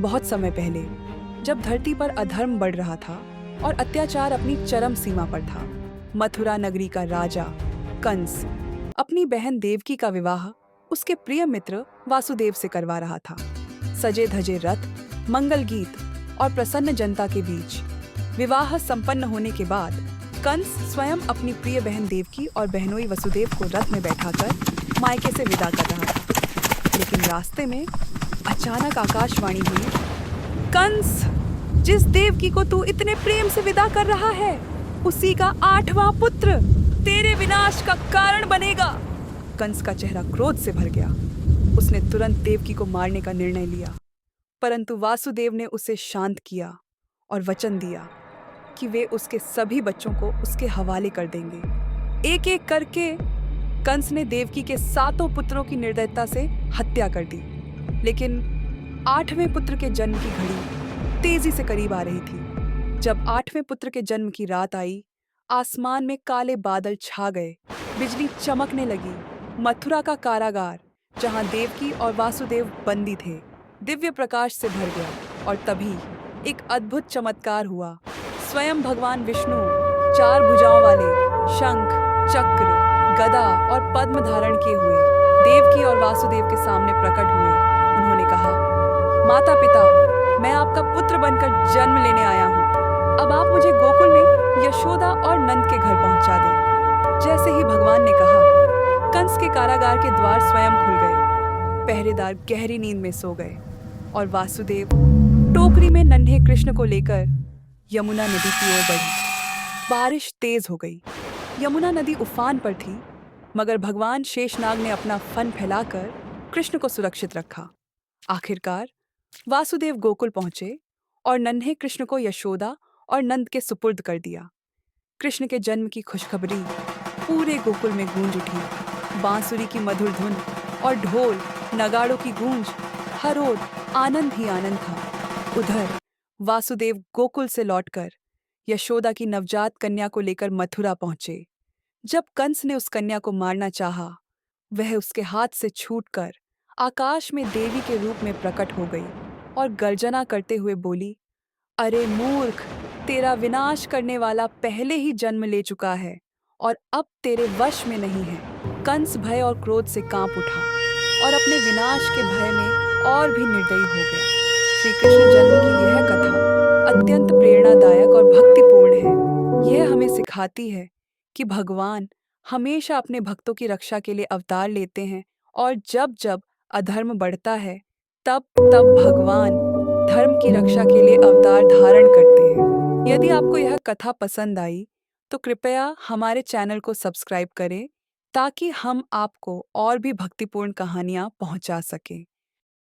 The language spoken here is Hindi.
बहुत समय पहले, जब धरती पर अधर्म बढ़ रहा था और अत्याचार अपनी चरम सीमा पर था, मथुरा नगरी का राजा कंस अपनी बहन देवकी का विवाह उसके प्रिय मित्र वासुदेव से करवा रहा था। सजे धजे रथ, मंगल गीत और प्रसन्न जनता के बीच विवाह संपन्न होने के बाद कंस स्वयं अपनी प्रिय बहन देवकी और बहनोई वसुदेव को रथ में बैठाकर मायके से विदा कर रहा था। लेकिन रास्ते में अचानक आकाशवाणी हुई, कंस, जिस देवकी को तू इतने प्रेम से विदा कर रहा है, उसी का 8वां पुत्र तेरे विनाश का कारण बनेगा। कंस का चेहरा क्रोध से भर गया। उसने तुरंत देवकी को मारने का निर्णय लिया, परंतु वासुदेव ने उसे शांत किया और वचन दिया कि वे उसके सभी बच्चों को उसके हवाले कर देंगे। एक एक करके कंस ने देवकी के 7 पुत्रों की निर्दयता से हत्या कर दी। लेकिन 8वें पुत्र के जन्म की घड़ी तेजी से करीब आ रही थी। जब 8वें पुत्र के जन्म की रात आई, आसमान में काले बादल छा गए, बिजली चमकने लगी। मथुरा का कारागार, जहां देवकी और वासुदेव बंदी थे, दिव्य प्रकाश से भर गया। और तभी एक अद्भुत चमत्कार हुआ। स्वयं भगवान विष्णु 4 भुजाओं वाले शंख, चक्र, गदा और पद्म धारण किए हुए देवकी और वासुदेव के सामने प्रकट हुए। उन्होंने कहा, माता पिता, मैं आपका पुत्र बनकर जन्म लेने आया हूँ। अब आप मुझे गोकुल में यशोदा और नंद के घर पहुंचा दें। जैसे ही भगवान ने कहा, कंस के कारागार के द्वार स्वयं खुल गए। पहरेदार गहरी नींद में सो गए और वासुदेव टोकरी में नन्हे कृष्ण को लेकर यमुना नदी की ओर बढ़े। बारिश तेज हो गई। यमुना नदी उफान पर थी, मगर भगवान शेषनाग ने अपना फन फैलाकर कृष्ण को सुरक्षित रखा। आखिरकार वासुदेव गोकुल पहुंचे और नन्हे कृष्ण को यशोदा और नंद के सुपुर्द कर दिया। कृष्ण के जन्म की खुशखबरी पूरे गोकुल में गूंज उठी। बांसुरी की मधुर धुन और ढोल नगाड़ों की गूंज, हर ओर आनंद ही आनंद था। उधर वासुदेव गोकुल से लौटकर यशोदा की नवजात कन्या को लेकर मथुरा पहुंचे। जब कंस ने उस कन्या को मारना चाहा, वह उसके हाथ से छूटकर आकाश में देवी के रूप में प्रकट हो गई और गर्जना करते हुए बोली, अरे मूर्ख, तेरा विनाश करने वाला पहले ही जन्म ले चुका है और अब तेरे वश में नहीं है। कंस भय और क्रोध से कांप उठा और अपने विनाश के भय में और भी निर्दयी हो गया। श्री कृष्ण जन्म की यह कथा अत्यंत प्रेरणादायक और भक्तिपूर्ण है। यह हमें सिखाती है कि भगवान हमेशा अपने भक्तों की रक्षा के लिए अवतार लेते हैं और जब जब अधर्म बढ़ता है, तब तब भगवान धर्म की रक्षा के लिए अवतार धारण करते हैं। यदि आपको यह कथा पसंद आई तो कृपया हमारे चैनल को सब्सक्राइब करें ताकि हम आपको और भी भक्तिपूर्ण कहानियाँ पहुँचा सकें।